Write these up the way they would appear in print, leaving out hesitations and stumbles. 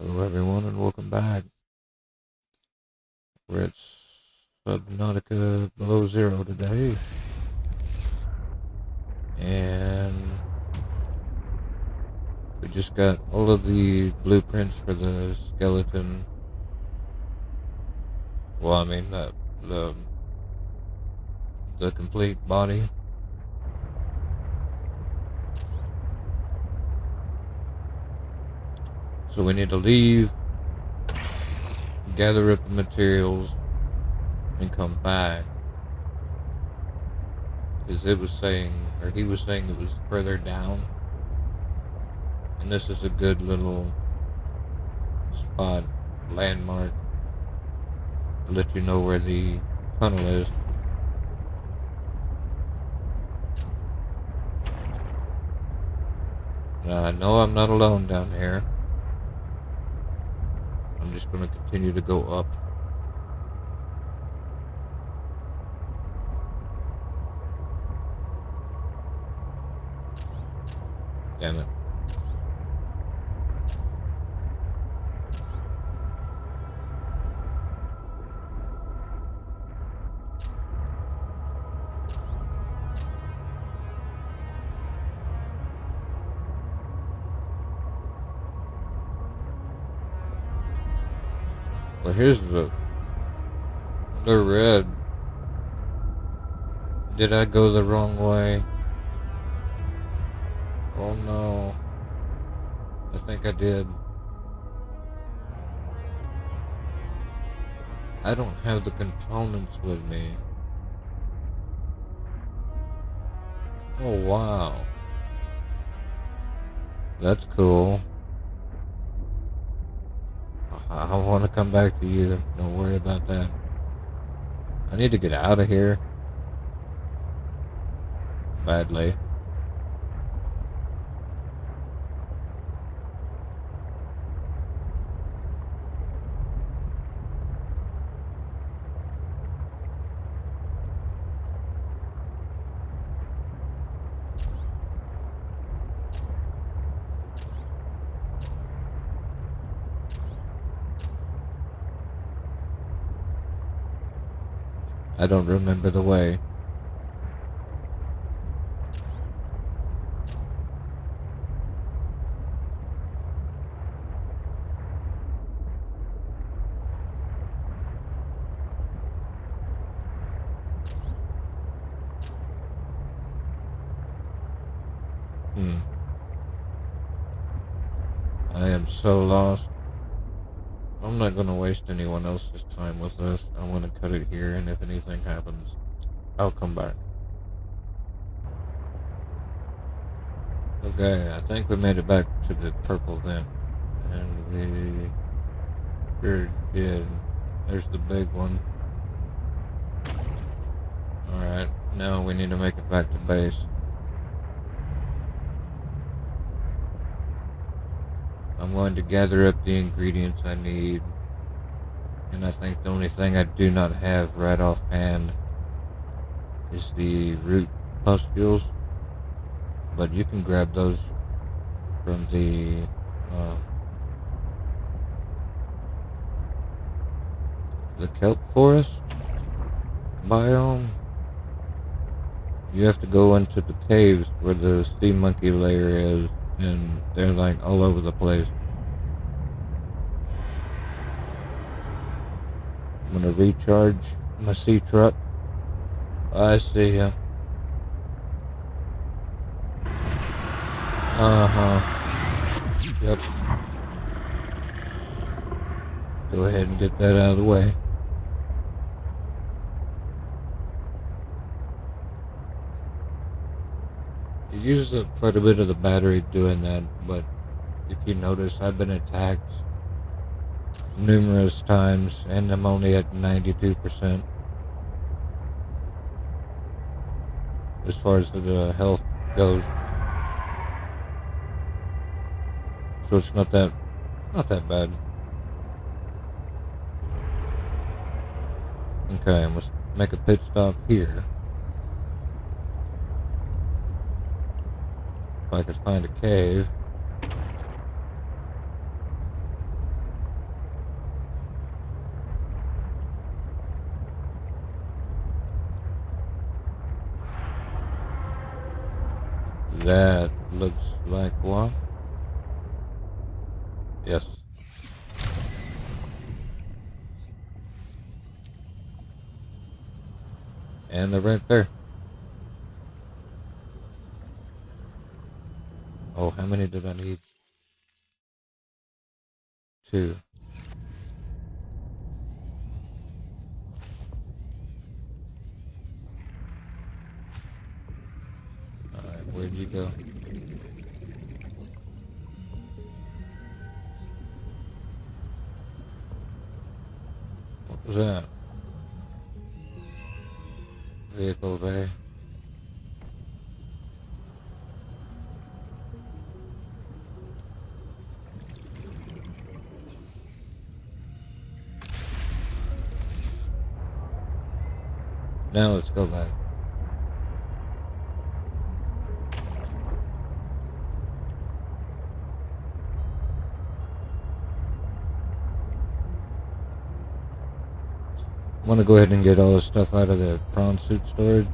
Hello everyone and welcome back. We're at Subnautica below zero today. And we just got all of the blueprints for the skeleton. Well, I mean the the complete body. So we need to leave, gather up the materials, and come back. Because it was saying, or he was saying it was further down. And this is a good little spot, landmark, to let you know where the tunnel is. I know I'm not alone down here. I'm just going to continue to go up. Damn it. Well, here's the red. Did I go the wrong way? Oh no. I think I did. I don't have the components with me. Oh wow. That's cool. I want to come back to you. Don't worry about that. I need to get out of here. Badly. I don't remember the way. I am so lost. I'm not going to waste anyone else's time with this. I'm going to cut it here, and if anything happens, I'll come back. Okay, I think we made it back to the purple vent. And we sure did. There's the big one. Alright, now we need to make it back to base. I'm going to gather up the ingredients I need. And I think the only thing I do not have right offhand is the root pustules. But you can grab those from the kelp forest biome. You have to go into the caves where the sea monkey lair is, and they're like all over the place. I'm gonna recharge my sea truck. I see ya. Yep. Go ahead and get that out of the way. It uses up quite a bit of the battery doing that, but if you notice, I've been attacked numerous times, and I'm only at 92% as far as the health goes. So it's not that bad. Okay, let's make a pit stop here. If I could find a cave. That looks like one. Yes. And they're right there. Oh, how many did I need? 2. Alright, where'd you go? What was that? Vehicle bay. Now let's go back. I'm gonna go ahead and get all the stuff out of the prawn suit storage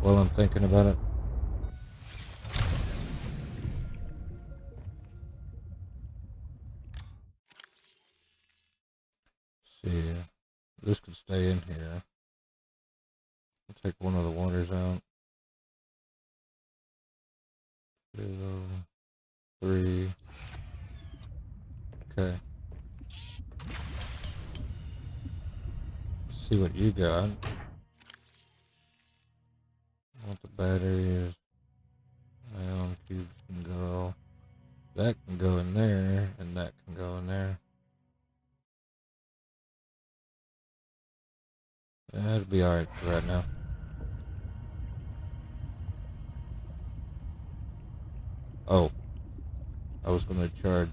while I'm thinking about it. See, this could stay in here. I'll take one of the waters out. 2, 3. Okay. See what you got. I want the batteries. Ion cubes can go. That can go in there, and that can go in there. That'll be alright for right now. Oh. I was gonna charge.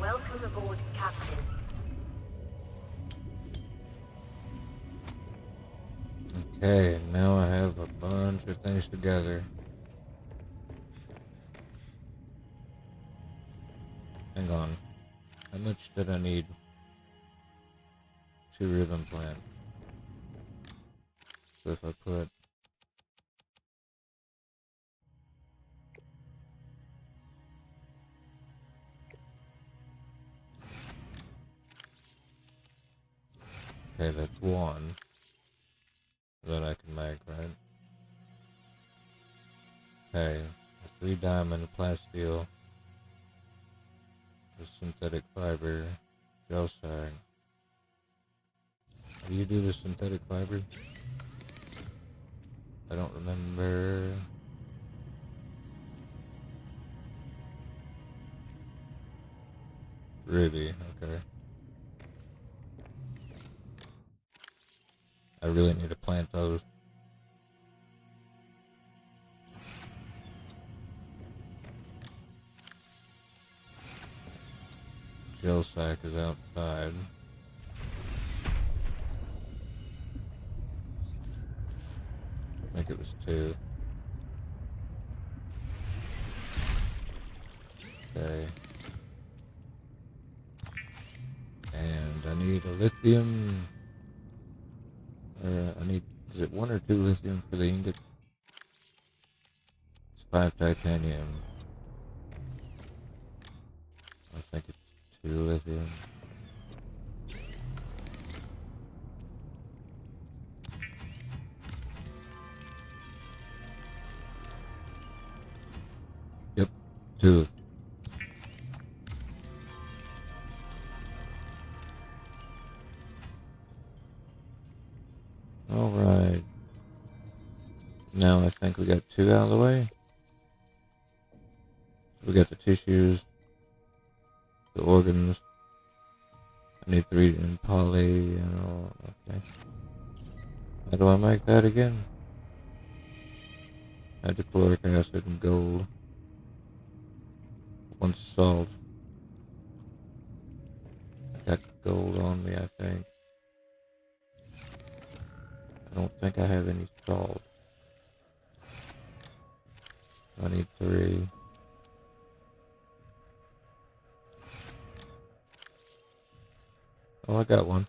Welcome aboard, Captain. Okay, now I have a bunch of things together. Hang on. How much did I need to rhythm plant? So if I put okay, that's 1 that I can make, right? Okay, a 3 diamond plasteel, a synthetic fiber, gel sag. How do you do the synthetic fiber? I don't remember. Really? Okay. I really need to plant those. Gel sack is outside. I think it was 2. Okay. And I need a lithium. I need, is it 1 or 2 lithium for the ingot? It's 5 titanium. I think it's 2 lithium. Yep, 2. Alright. Now I think we got 2 out of the way. We got the tissues, the organs. I need 3 in poly and all. Okay. How do I make that again? Hydrochloric acid and gold. 1 salt. I got gold on me, I think. I don't think I have any salt. I need 3. Oh, I got 1.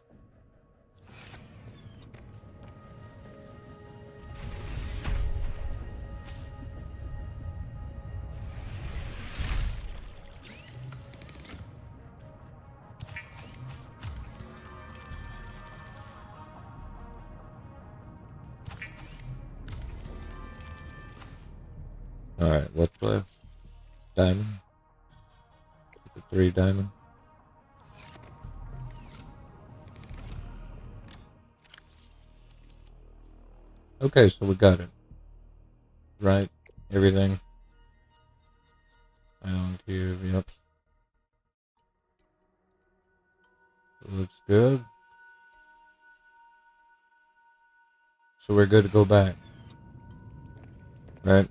Alright, what's left? Diamond? Is it 3 diamond? Okay, so we got it. Right? Everything? Ion cube, yep. Looks good. So we're good to go back. Right?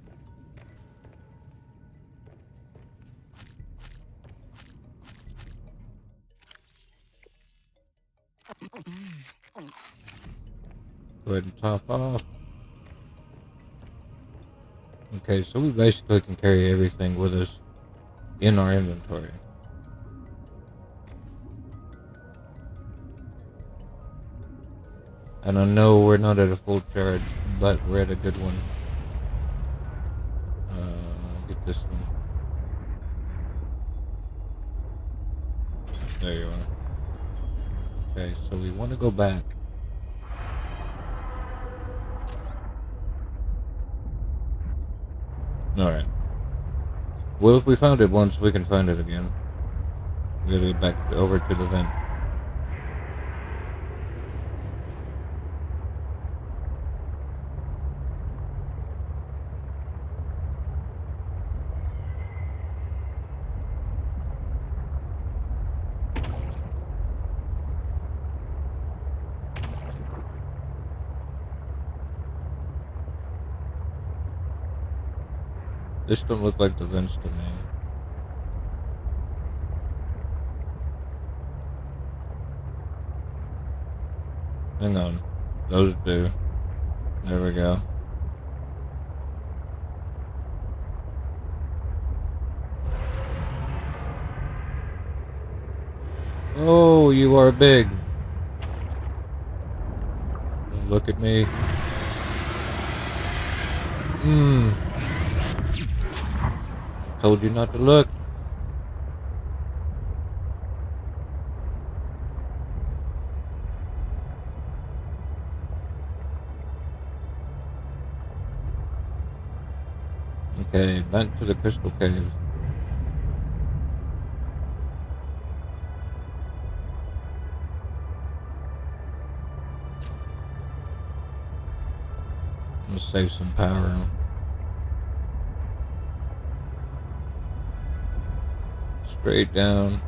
Go ahead and top off. Okay, so we basically can carry everything with us in our inventory. And I know we're not at a full charge, but we're at a good one. Get this one. There you are. Okay, so we want to go back. Alright. Well, if we found it once, we can find it again. We gotta get back over to the vent. This don't look like the vents to me. Hang on. Those do. There we go. Oh, you are big. Don't look at me. Told you not to look. Okay, back to the crystal caves. Let's save some power. Straight down.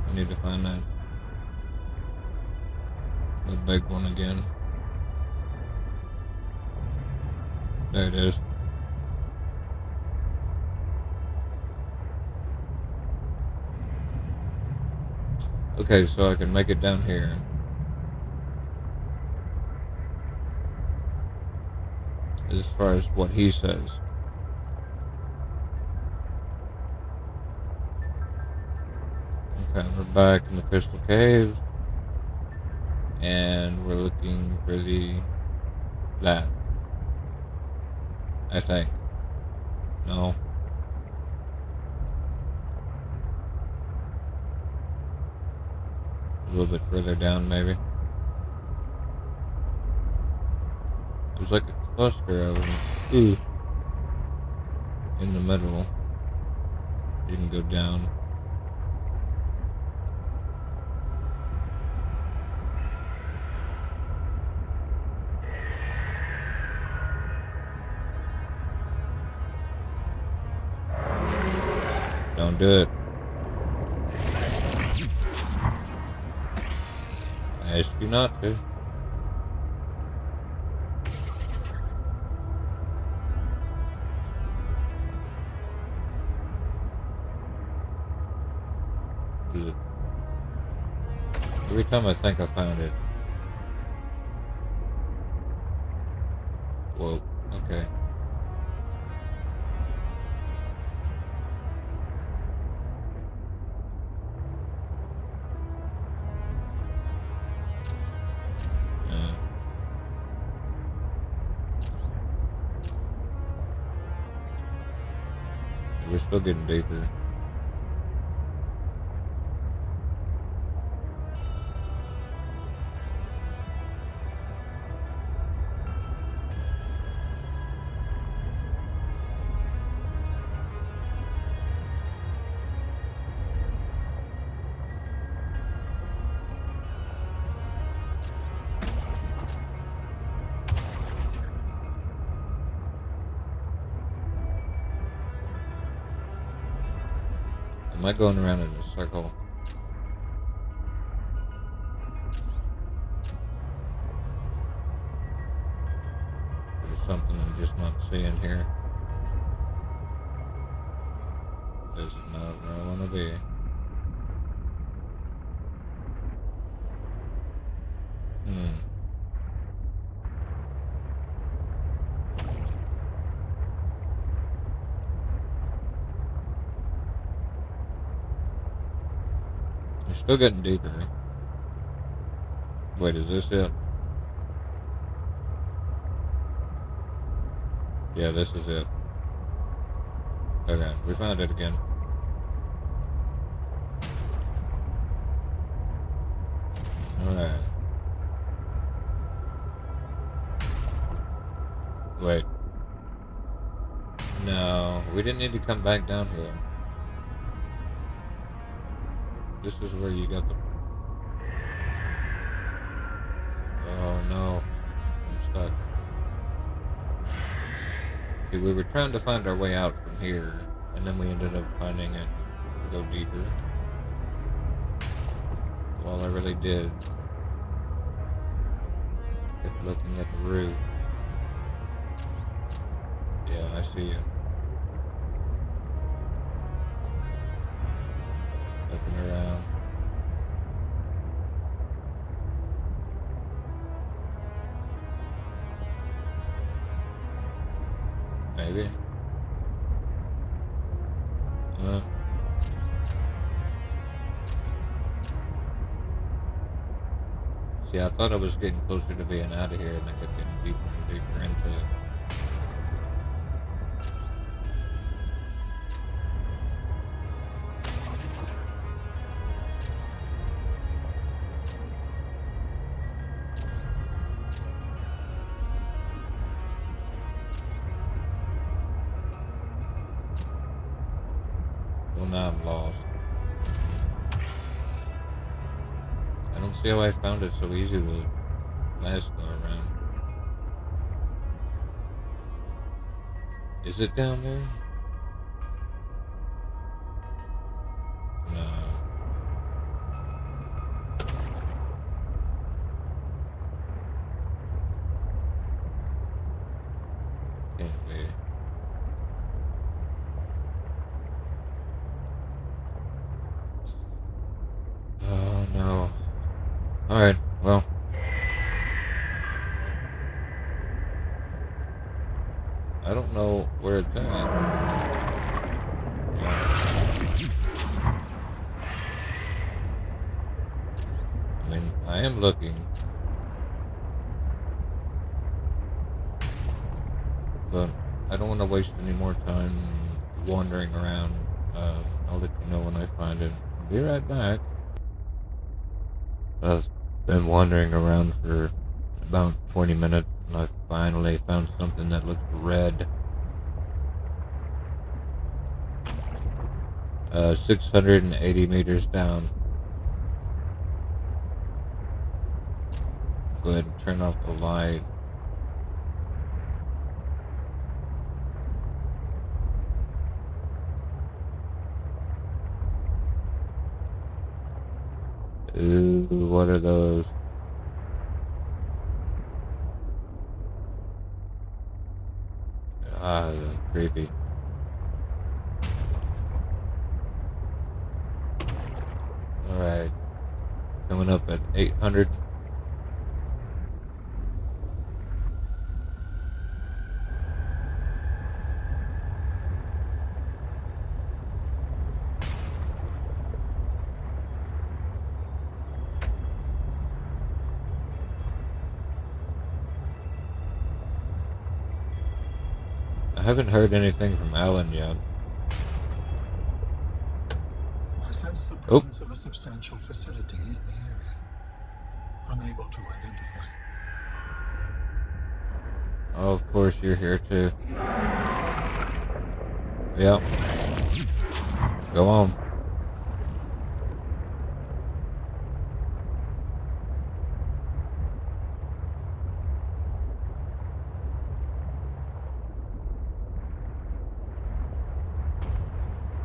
I need to find that. The big one again. There it is. Okay, so I can make it down here. As far as what he says. Okay, we're back in the crystal cave. And we're looking for that. I think. No. A little bit further down, maybe. There's like a cluster of them. Ooh. In the middle. You can go down. Don't do it. I ask you not to. Is it? Every time I think I found it. Whoa. Okay. Yeah. We're still getting deeper. Am I going around in a circle? There's something I'm just not seeing here. This is not where I want to be. Hmm. We're still getting deeper. Wait, is this it? Yeah, this is it. Okay, we found it again. Alright. Wait. No, we didn't need to come back down here. This is where you got the... Oh no. I'm stuck. See, we were trying to find our way out from here, and then we ended up finding it to go deeper. All I really did, kept looking at the roof. Yeah, I see you. Looking around. Maybe. Uh, See, I thought I was getting closer to being out of here, and I kept getting deeper and deeper into it. Well, now I'm lost. I don't see how I found it so easy the last go around. Is it down there? No. Can't be. Oh no. Alright, well. I don't know where it's at. I mean, I am looking. But I don't want to waste any more time wandering around. I'll let you know when I find it. Be right back. I've been wandering around for about 20 minutes, and I finally found something that looks red. 680 meters down. Go ahead and turn off the light. Ooh, what are those? Ah, creepy. Alright. Come Coming up at 800. I haven't heard anything from Alan yet. I sense the presence of a substantial facility in the area. Unable to identify. Oh, of course you're here too. Yep. Go on.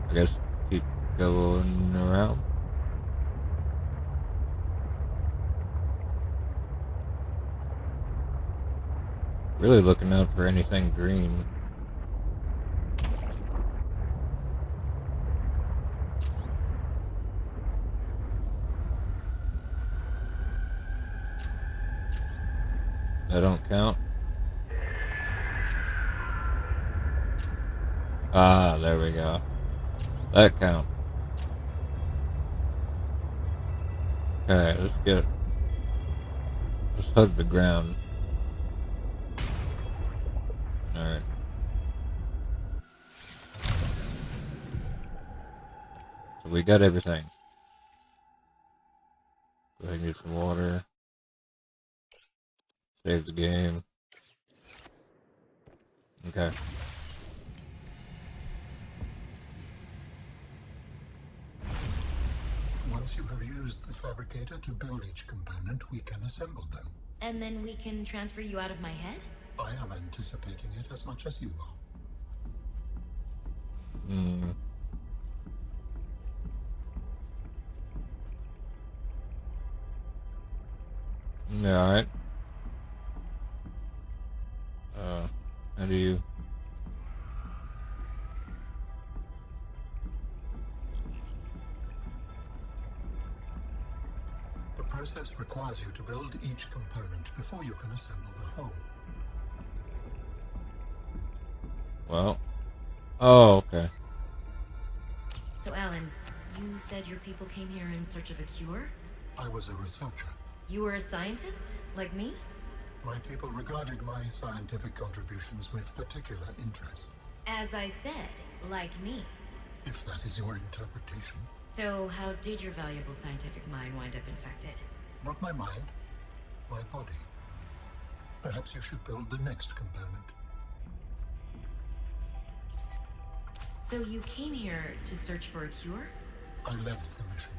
I guess keep going around. Really looking out for anything green. That don't count. Ah, there we go. That counts. Okay, let's hug the ground. Alright. So we got everything. Go ahead and get some water. Save the game. Okay. Once you have used the fabricator to build each component, we can assemble them. And then we can transfer you out of my head? I am anticipating it as much as you are. Hmm. Yeah, alright. How do you... The process requires you to build each component before you can assemble the whole. Well... Oh, okay. So, Alan, you said your people came here in search of a cure? I was a researcher. You were a scientist? Like me? My people regarded my scientific contributions with particular interest. As I said, like me. If that is your interpretation. So, how did your valuable scientific mind wind up infected? Not my mind, my body. Perhaps you should build the next component. So you came here to search for a cure? I led the mission.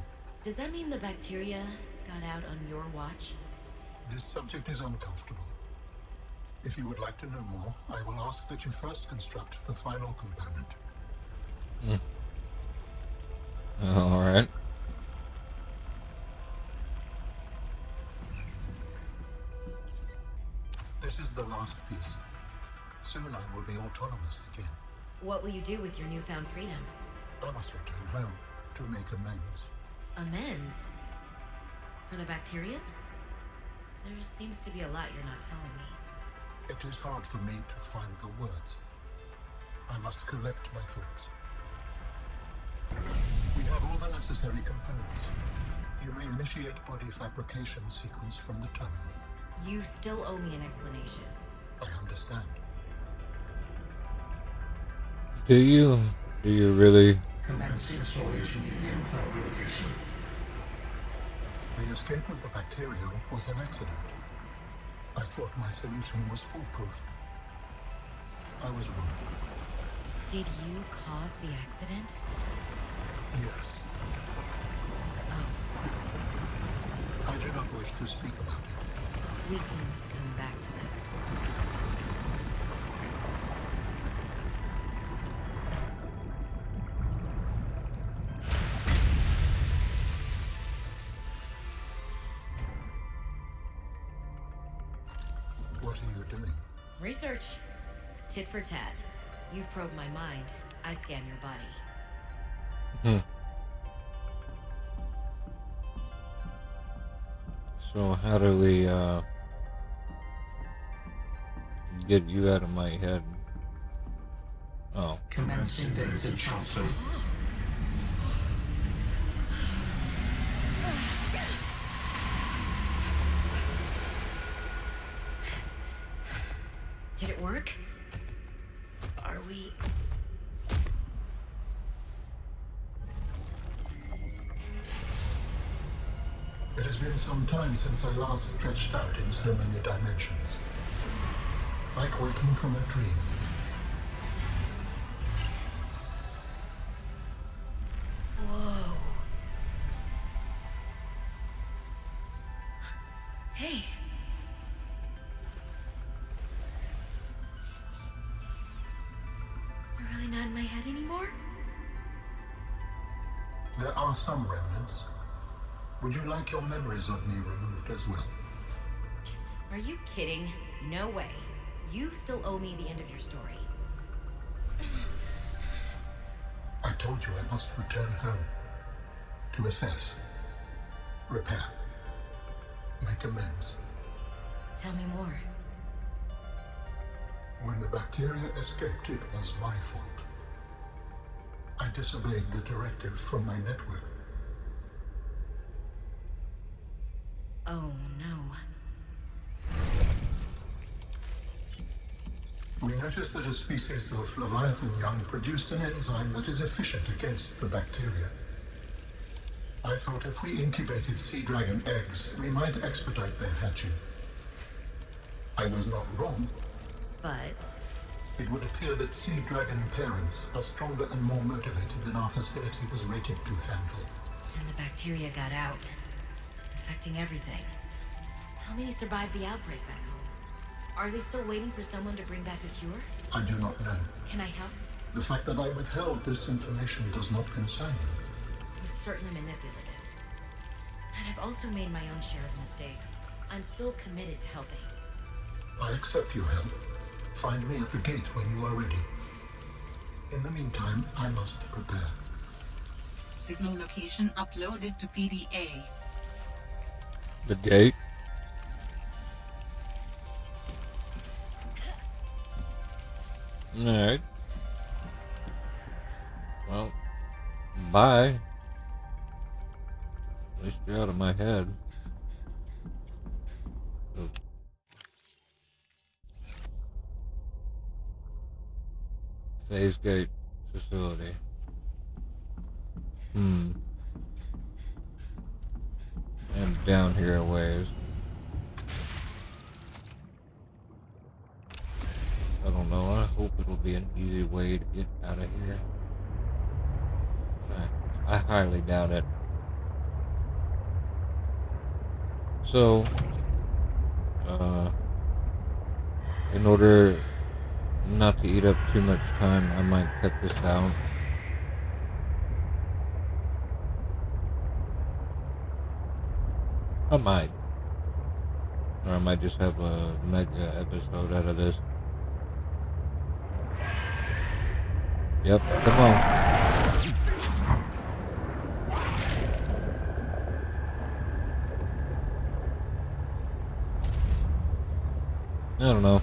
Does that mean the bacteria got out on your watch? This subject is uncomfortable. If you would like to know more, I will ask that you first construct the final component. Alright. This is the last piece. Soon I will be autonomous again. What will you do with your newfound freedom? I must return home to make amends. Amends? For the bacterium? There seems to be a lot you're not telling me. It is hard for me to find the words. I must collect my thoughts. We have all the necessary components. You may initiate body fabrication sequence from the terminal. You still owe me an explanation. I understand. Do you really? Commencing storage medium fabrication. The escape of the bacteria was an accident. I thought my solution was foolproof. I was wrong. Did you cause the accident? Yes. Oh, I do not wish to speak about it. we can come back to this. What are you doing? Research. Tit for tat. You've probed my mind. I scan your body. So how do we get you out of my head? Oh, Commencing data transfer. Did it work? Are we... It has been some time since I last stretched out in so many dimensions. Like waking from a dream. Whoa. Hey. We're really not in my head anymore? There are some remnants. Would you like your memories of me removed as well? Are you kidding? No way. You still owe me the end of your story. I told you I must return home. To assess. Repair. Make amends. Tell me more. When the bacteria escaped, it was my fault. I disobeyed the directive from my network. Oh, no. We noticed that a species of Leviathan young produced an enzyme that is efficient against the bacteria. I thought if we incubated sea dragon eggs, we might expedite their hatching. I was not wrong. But... It would appear that sea dragon parents are stronger and more motivated than our facility was rated to handle. And the bacteria got out, affecting everything. How many survived the outbreak back home? Are they still waiting for someone to bring back a cure? I do not know. Can I help? The fact that I withheld this information does not concern you. It was certainly manipulative. And I've also made my own share of mistakes. I'm still committed to helping. I accept your help. Find me at the gate when you are ready. In the meantime, I must prepare. Signal location uploaded to PDA. the gate. Alright. Well, bye. At least you're out of my head. So- Phase gate facility. And down here a ways. I don't know. I hope it'll be an easy way to get out of here. I highly doubt it. So, in order not to eat up too much time, I might cut this out. I might. Or I might just have a mega episode out of this. Yep, come on. I don't know.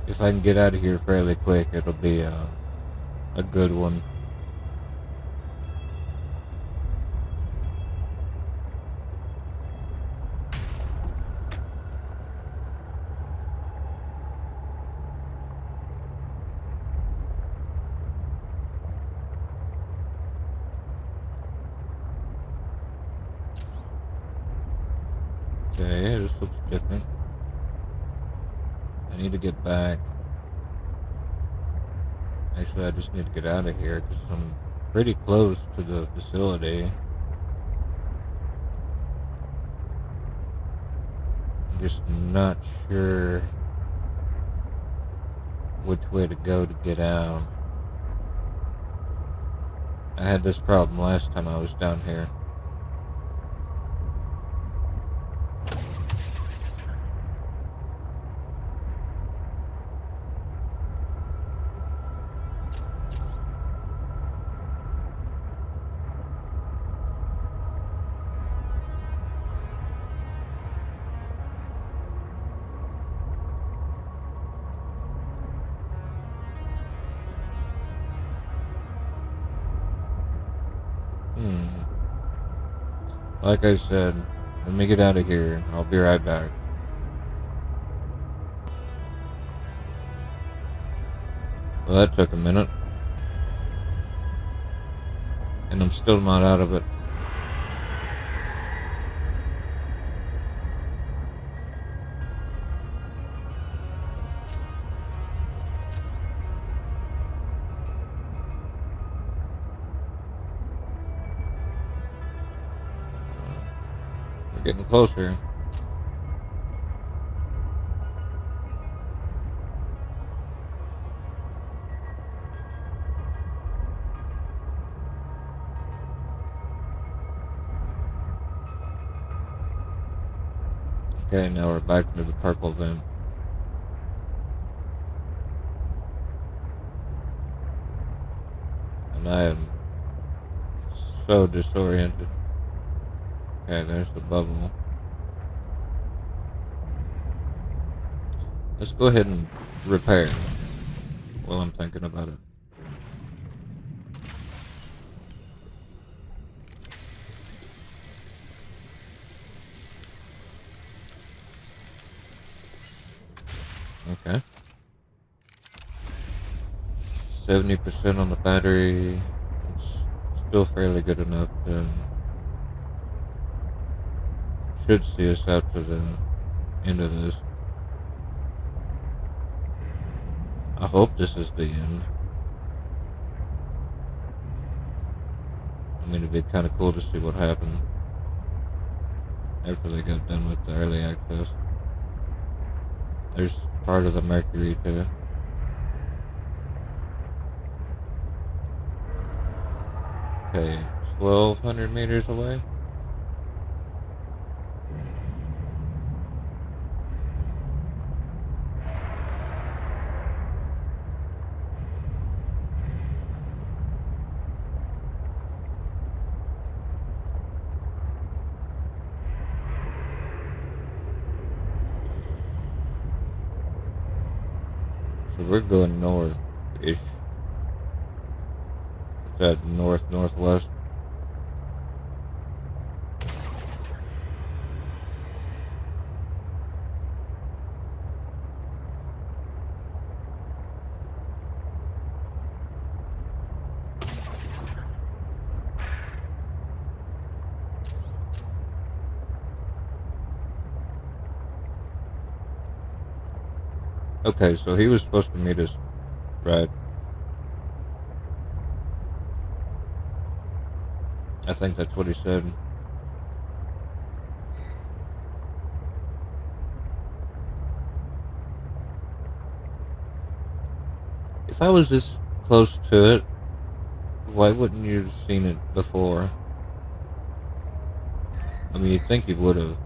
If I can get out of here fairly quick, it'll be a good one. Okay, this looks different. I need to get back. Actually, I just need to get out of here because I'm pretty close to the facility. I'm just not sure which way to go to get out. I had this problem last time I was down here. Hmm. Like I said, let me get out of here. I'll be right back. Well, that took a minute. And I'm still not out of it. We're getting closer. Okay, now we're back into the purple vent. And I am so disoriented. Okay, there's the bubble. Let's go ahead and repair while I'm thinking about it. Okay. 70% on the battery. It's still fairly good enough to... Should see us out to the end of this. I hope this is the end. I mean, it'd be kind of cool to see what happened after they got done with the early access. There's part of the Mercury too. Okay, 1,200 meters away. So we're going north-ish. What's that, north-northwest? Okay, so he was supposed to meet us, right? I think that's what he said. If I was this close to it, why wouldn't you have seen it before? I mean, you'd think you would have.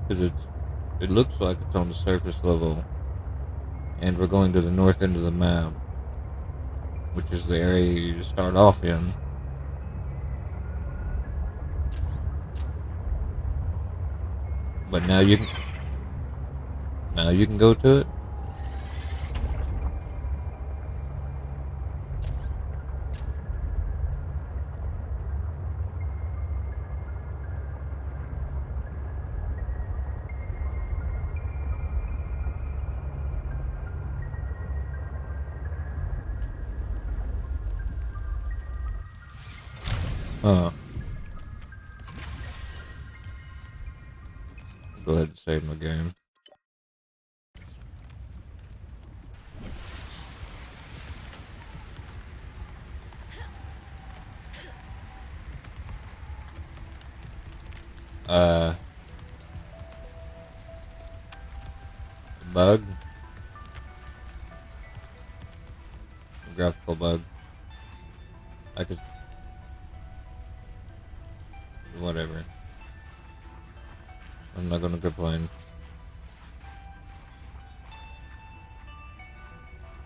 Because it looks like it's on the surface level. And we're going to the north end of the map, which is the area you start off in. But now you can go to it. Huh. Go ahead and save my game. Uh, bug, graphical bug. I could, whatever. I'm not gonna complain.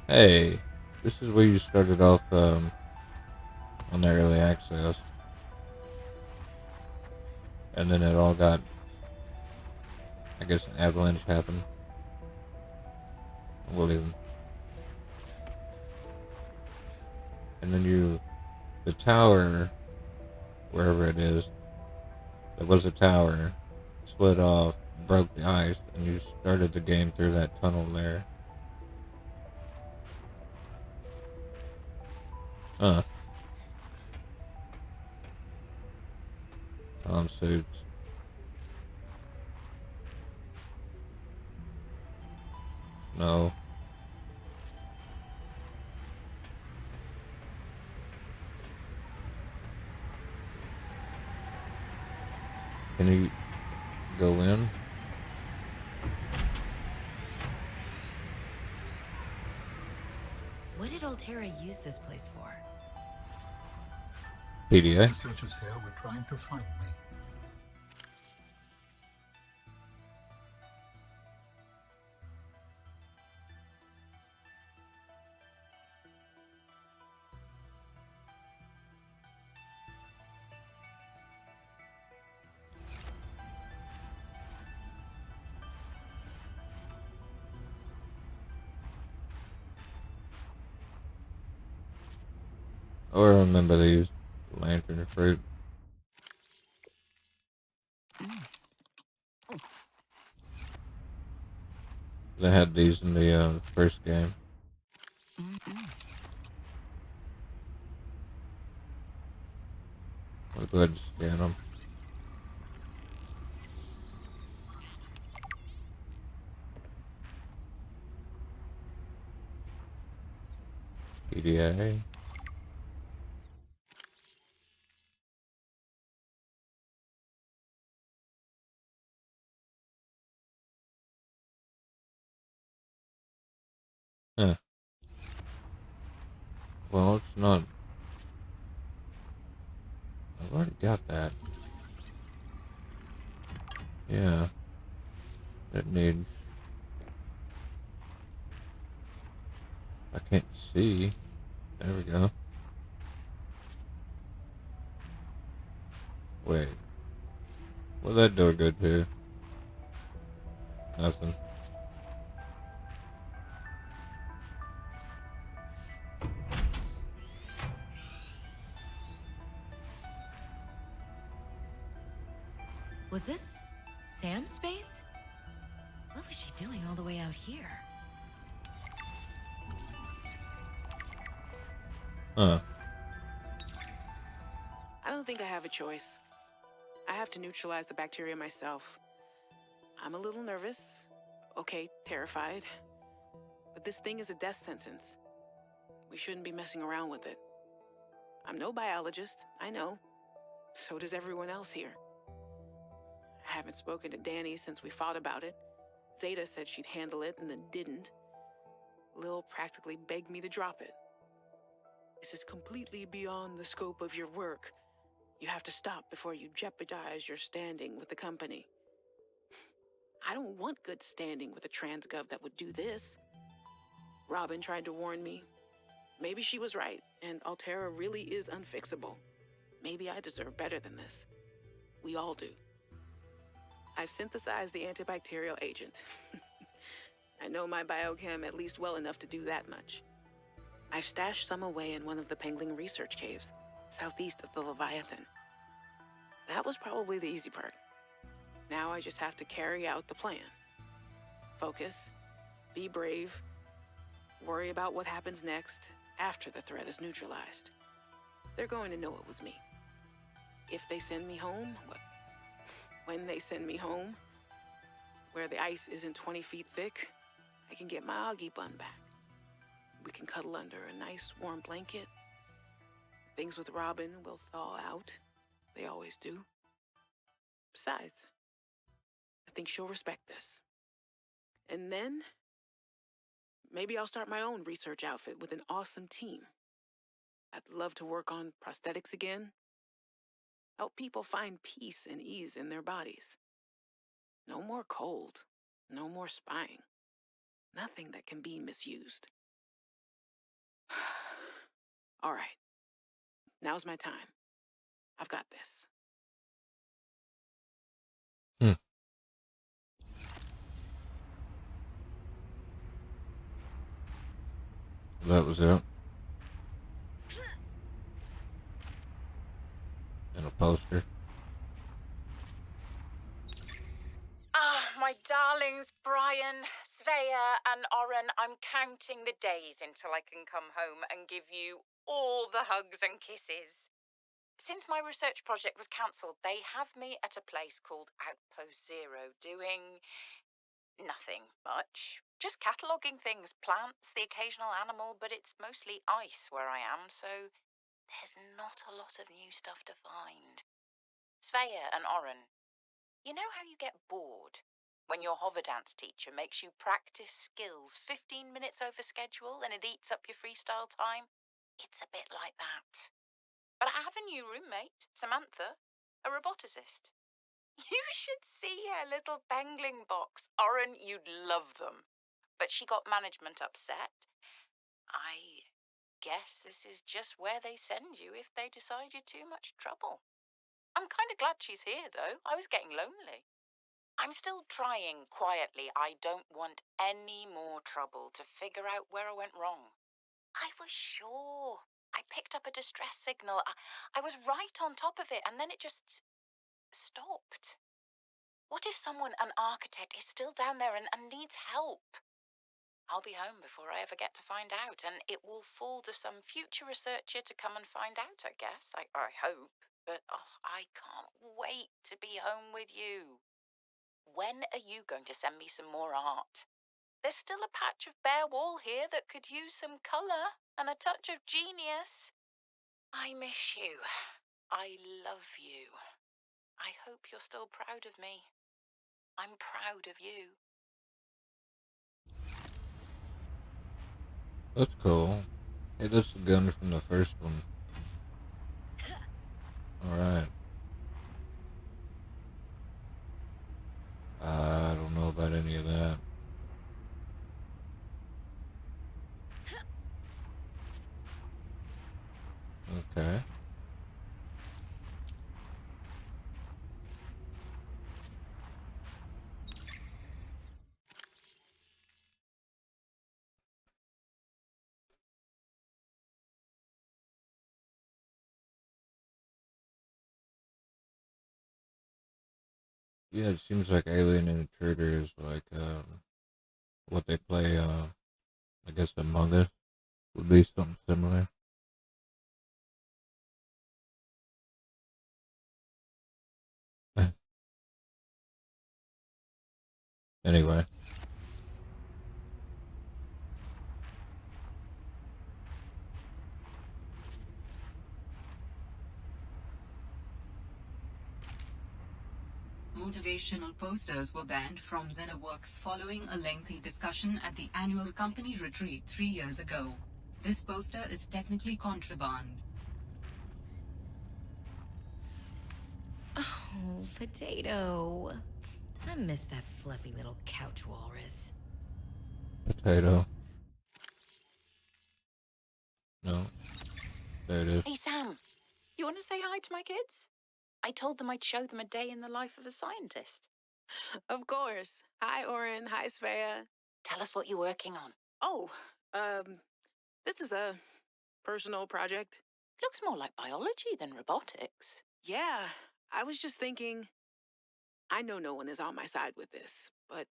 Hey, this is where you started off on the early access, and then it all got, I guess, an avalanche happened. We'll even, and then you the tower, wherever it is, there was a tower, split off, broke the ice, and you started the game through that tunnel there. Huh. Tom suits. No. Can you go in? What did Altera use this place for? PDA? Researchers here were trying to find me. Or remember these lantern fruit. They had these in the first game. I'll go ahead and scan them. PDA. Huh. Well, it's not. I've already got that. Yeah. Didn't need. I can't see. There we go. Wait. What'd that door go to? Nothing. Was this Sam's space? What was she doing all the way out here? Huh. I don't think I have a choice. I have to neutralize the bacteria myself. I'm a little nervous. Okay, terrified. But this thing is a death sentence. We shouldn't be messing around with it. I'm no biologist, I know. So does everyone else here. I haven't spoken to Danny since we fought about it. Zeta said she'd handle it and then didn't. Lil practically begged me to drop it. This is completely beyond the scope of your work. You have to stop before you jeopardize your standing with the company. I don't want good standing with a transgov that would do this. Robin tried to warn me. Maybe she was right, and Altera really is unfixable. Maybe I deserve better than this. We all do. I've synthesized the antibacterial agent. I know my biochem at least well enough to do that much. I've stashed some away in one of the Pengling research caves, southeast of the Leviathan. That was probably the easy part. Now I just have to carry out the plan. Focus, be brave, worry about what happens next after the threat is neutralized. They're going to know it was me. If they send me home, when they send me home, where the ice isn't 20 feet thick, I can get my Augie bun back. We can cuddle under a nice warm blanket. Things with Robin will thaw out. They always do. Besides, I think she'll respect this. And then, maybe I'll start my own research outfit with an awesome team. I'd love to work on prosthetics again. Help people find peace and ease in their bodies. No more cold. No more spying. Nothing that can be misused. All right. Now's my time. I've got this. That was it. poster. Ah, my darlings, Brian, Svea, and Oren, I'm counting the days until I can come home and give you all the hugs and kisses. Since my research project was cancelled, they have me at a place called Outpost Zero doing nothing much. Just cataloguing things, plants, the occasional animal, but it's mostly ice where I am, so there's not a lot of new stuff to find. Svea and Oren, you know how you get bored when your hover dance teacher makes you practice skills 15 minutes over schedule and it eats up your freestyle time? It's a bit like that. But I have a new roommate, Samantha, a roboticist. You should see her little pangling box. Oren, you'd love them. But she got management upset. I guess this is just where they send you if they decide you're too much trouble. I'm kind of glad she's here, though. I was getting lonely. I'm still trying quietly. I don't want any more trouble to figure out where I went wrong. I was sure. I picked up a distress signal. I was right on top of it, and then it just stopped. What if someone, an architect, is still down there and needs help? I'll be home before I ever get to find out, and it will fall to some future researcher to come and find out, I guess. I hope. But I can't wait to be home with you. When are you going to send me some more art? There's still a patch of bare wall here that could use some colour and a touch of genius. I miss you. I love you. I hope you're still proud of me. I'm proud of you. That's cool. Hey, that's the gun from the first one. Alright. I don't know about any of that. Okay. Yeah, it seems like Alien and Intruder is like what they play. I guess Among Us would be something similar. Anyway, Motivational posters were banned from ZenaWorks following a lengthy discussion at the annual company retreat 3 years ago. This poster is technically contraband. Oh, Potato. I miss that fluffy little couch walrus. potato. No, there it is. Hey, Sam, you want to say hi to my kids? I told them I'd show them a day in the life of a scientist. Of course. Hi, Oren. Hi, Svea. Tell us what you're working on. Oh, this is a personal project. Looks more like biology than robotics. Yeah, I was just thinking, I know no one is on my side with this, but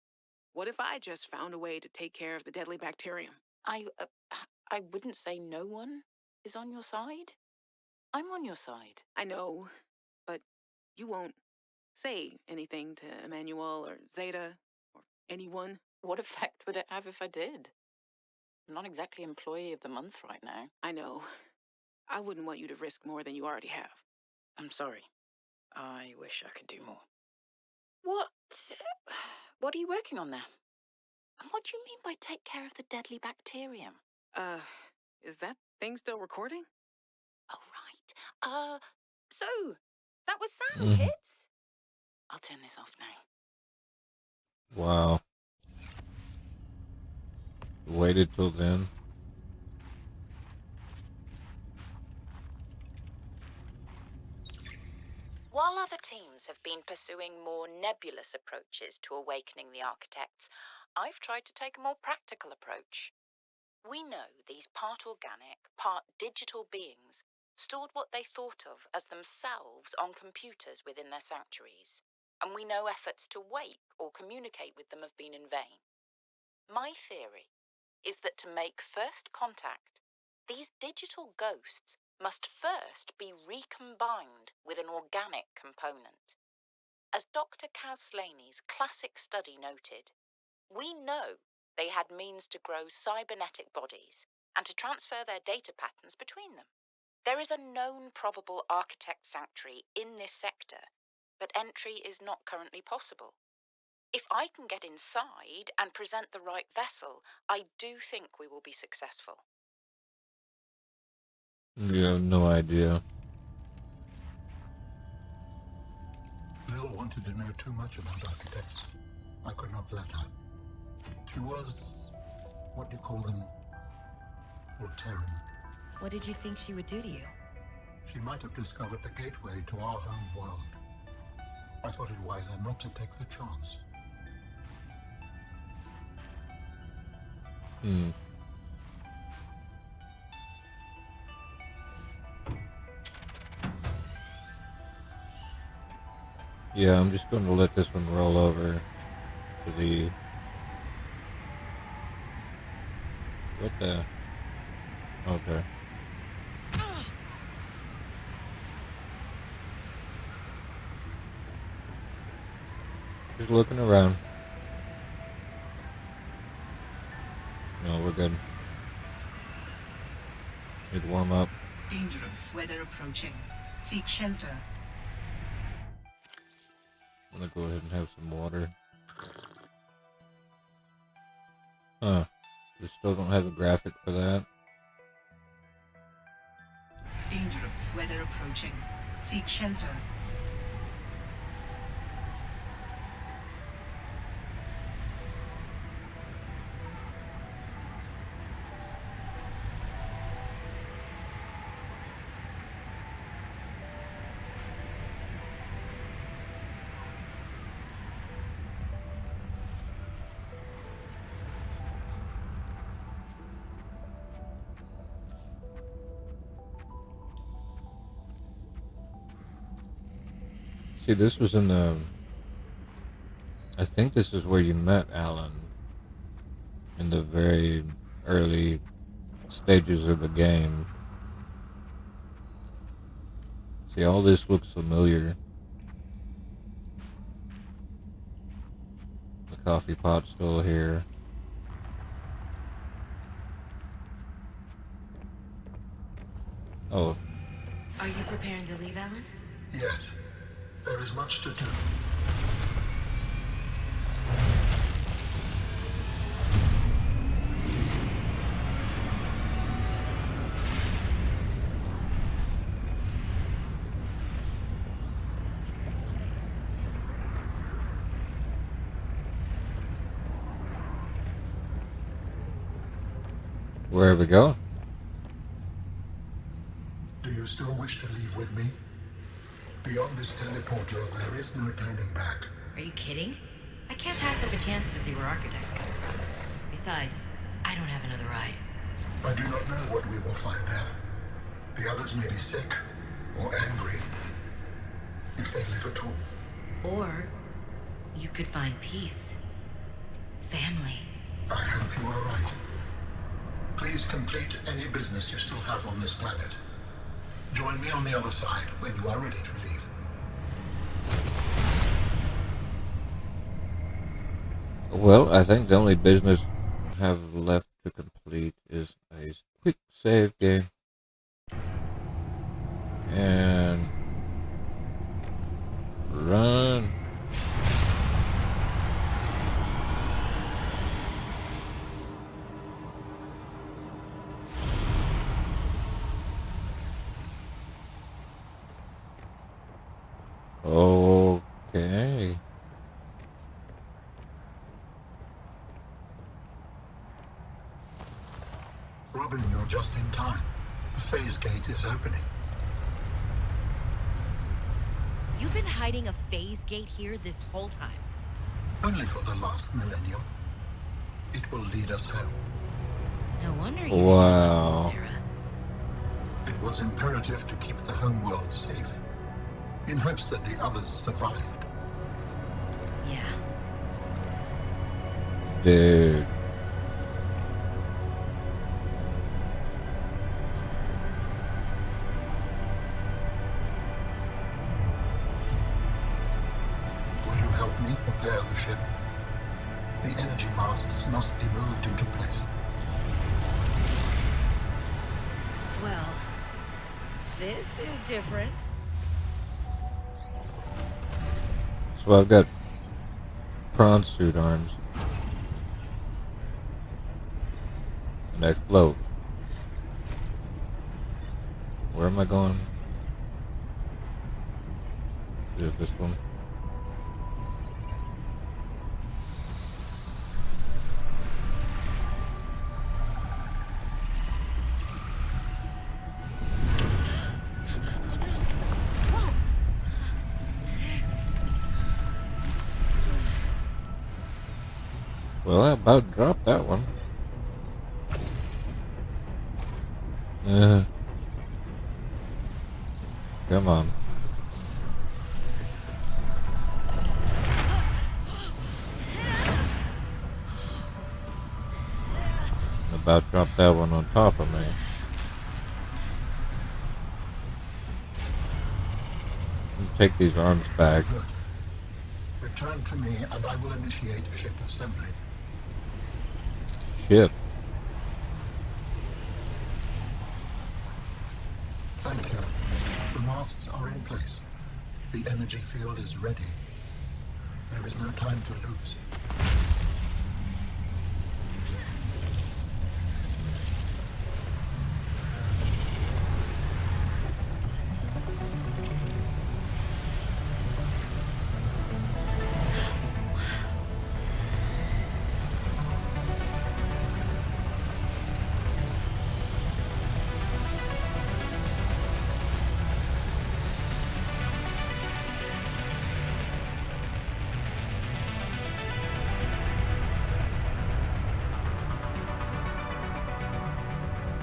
what if I just found a way to take care of the deadly bacterium? I wouldn't say no one is on your side. I'm on your side. I know, but you won't say anything to Emmanuel or Zeta or anyone. What effect would it have if I did? I'm not exactly employee of the month right now. I know. I wouldn't want you to risk more than you already have. I'm sorry. I wish I could do more. What? What are you working on there? And what do you mean by take care of the deadly bacterium? Is that thing still recording? Oh, right. So, that was Sam, Mhm. kids? I'll turn this off now. Wow. Waited till then. While other teams have been pursuing more nebulous approaches to awakening the architects, I've tried to take a more practical approach. We know these part organic, part digital beings stored what they thought of as themselves on computers within their sanctuaries, and we know efforts to wake or communicate with them have been in vain. My theory is that to make first contact, these digital ghosts must first be recombined with an organic component. As Dr. Kaz Slaney's classic study noted, we know they had means to grow cybernetic bodies and to transfer their data patterns between them. There is a known probable architect sanctuary in this sector, but entry is not currently possible. If I can get inside and present the right vessel, I do think we will be successful. You have no idea. Lil wanted to know too much about architects. I could not let her. She was, what do you call them, Voltairean. What did you think she would do to you? She might have discovered the gateway to our home world. I thought it wiser not to take the chance. Yeah, I'm just going to let this one roll over to the... What the... Okay. Just looking around. No, we're good. Need to warm up. Dangerous weather approaching. Seek shelter. I'm gonna go ahead and have some water. Huh. We still don't have a graphic for that. Dangerous weather approaching. Seek shelter. See, this was in the... I think this is where you met Alan. In the very early stages of the game. See, all this looks familiar. The coffee pot's still here. Oh. Are you preparing to leave, Alan? Yes, there is much to do. Where we go? Do you still wish to leave with me? Beyond this teleporter, there is no turning back. Are you kidding? I can't pass up a chance to see where Architect's coming from. Besides, I don't have another ride. I do not know what we will find there. The others may be sick or angry, if they live at all. Or you could find peace. Family. I hope you are right. Please complete any business you still have on this planet. Join me on the other side when you are ready to leave. Well, I think the only business I have left to complete is a quick save game. And run. Okay. Robin, you're just in time. The phase gate is opening. You've been hiding a phase gate here this whole time. Only for the last millennium. It will lead us home. No wonder you Wow. Terra. It was was imperative to keep the homeworld safe, in hopes that the others survived. Yeah. Dude. Will you help me prepare the ship? The energy masts must be moved into place. Well, this is different. So I've got prawn suit arms. And I float. Where am I going? Is it this one? Well, I about dropped that one. Come on. About dropped that one on top of me. Take these arms back. Good. Return to me and I will initiate ship assembly. Ship. Thank you. The masts are in place. The energy field is ready. There is no time to lose.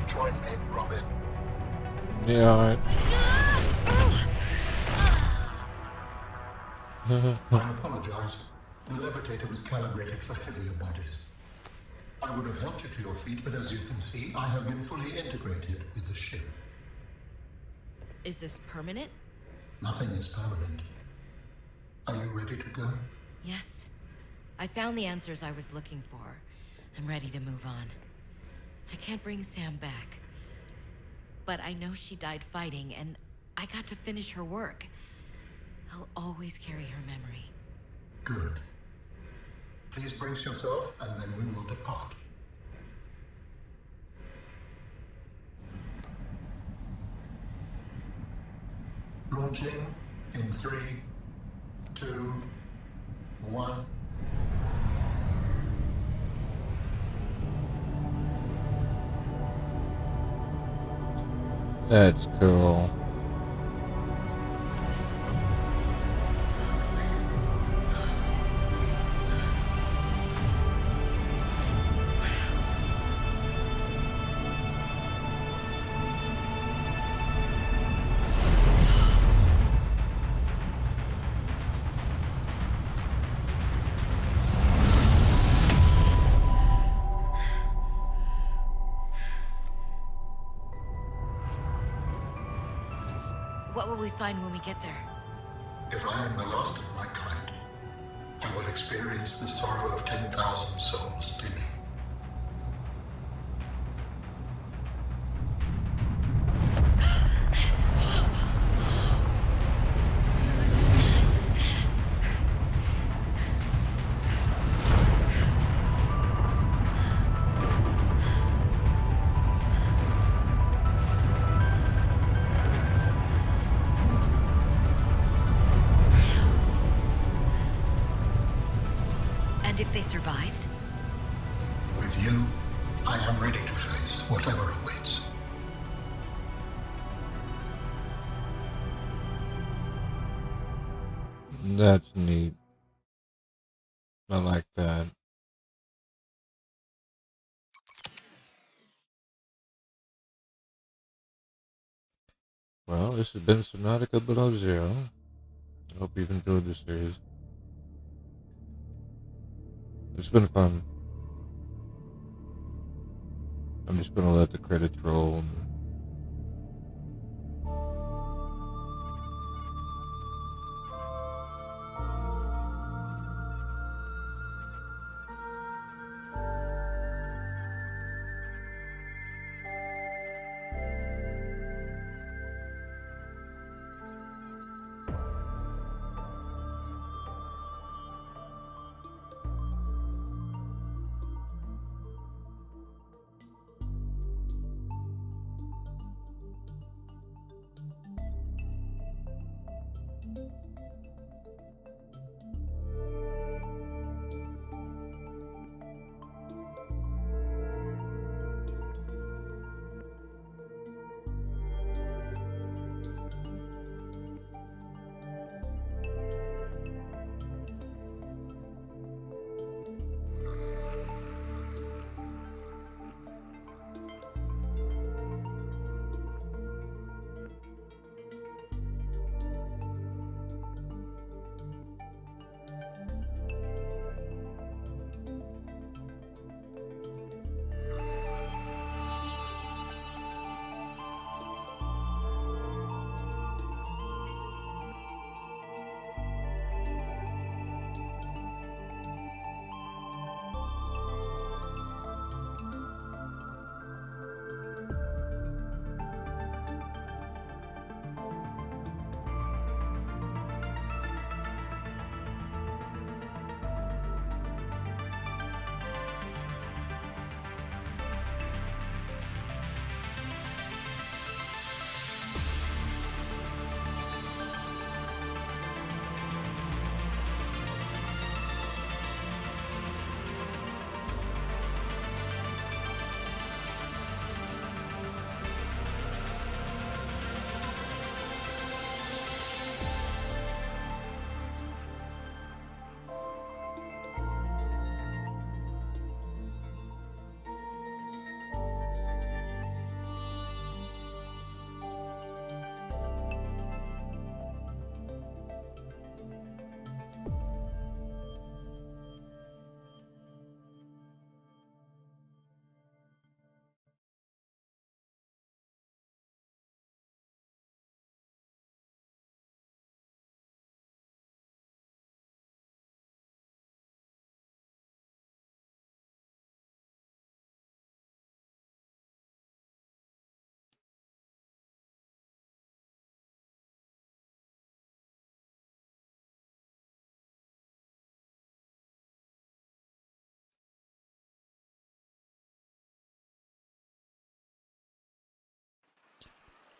Join me, Robin. Yeah, alright. I apologize. The levitator was calibrated for heavier bodies. I would have helped you to your feet, but as you can see, I have been fully integrated with the ship. Is this permanent? Nothing is permanent. Are you ready to go? Yes. I found the answers I was looking for. I'm ready to move on. I can't bring Sam back. But I know she died fighting, and I got to finish her work. I'll always carry her memory. Good. Please brace yourself, and then we will depart. Launching in 3, 2, 1. That's cool. What will we find when we get there? If I am the last of my kind, I will experience the sorrow of 10,000 souls dimming. And if they survived? With you, I am ready to face whatever awaits. That's neat. I like that. Well, this has been Subnautica Below Zero. I hope you've enjoyed this series. It's been fun. I'm just gonna let the credits roll.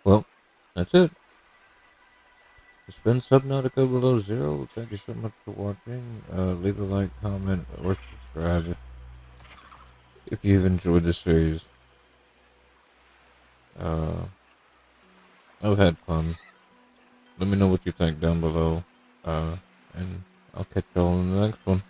Well, that's it. It's been Subnautica Below Zero. Thank you so much for watching. Leave a like, comment, or subscribe if you've enjoyed the series. Uh, I've had fun. Let me know what you think down below. And I'll catch y'all in the next one.